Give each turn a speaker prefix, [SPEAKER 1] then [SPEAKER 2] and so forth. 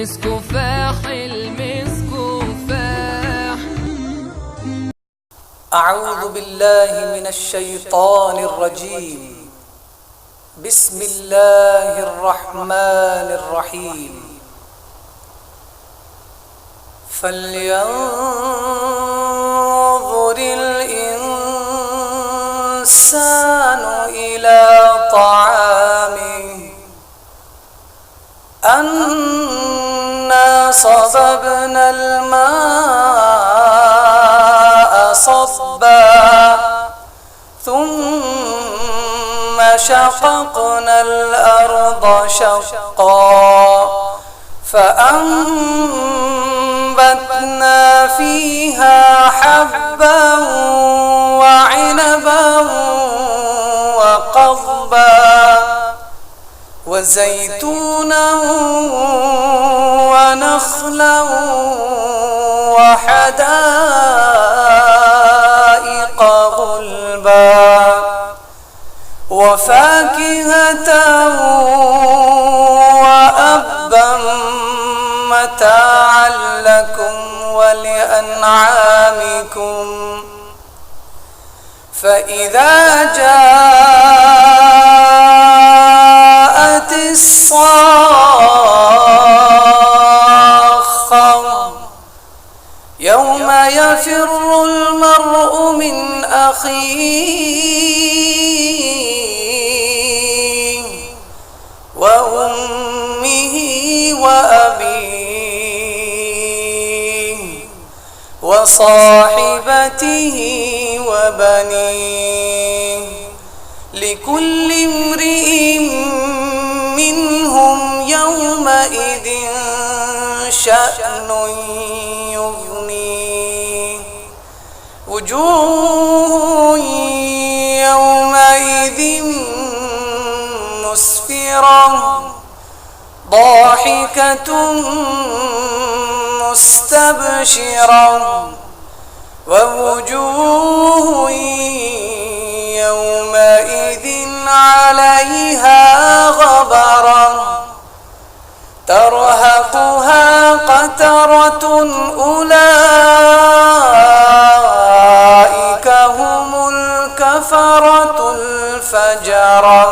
[SPEAKER 1] المسك فاح المسك فاح.
[SPEAKER 2] أعوذ بالله من الشيطان الرجيم. بسم الله الرحمن الرحيم. فلينظر الإنسان إلى طعامه أنا صببنا الماء صبا ثم شققنا الأرض شقا فأنبتنا فيها حبا وعنبا وقضبا وزيتونا ونخلا وحدائق غلبا وفاكهة وأبا متاعا لكم ولأنعامكم. فإذا جاءت الصاخة يوم يفر المرء من أخيه وأمه وأبيه وصاحبته وبنيه لكل امرئ منهم يومئذ شأن يغنيه. وجوه يومئذ مسفرة ضاحكة مستبشرة ووجوه يومئذ عليها غبرة ترهقها قترة أولئك هم الكفرة الفجرة.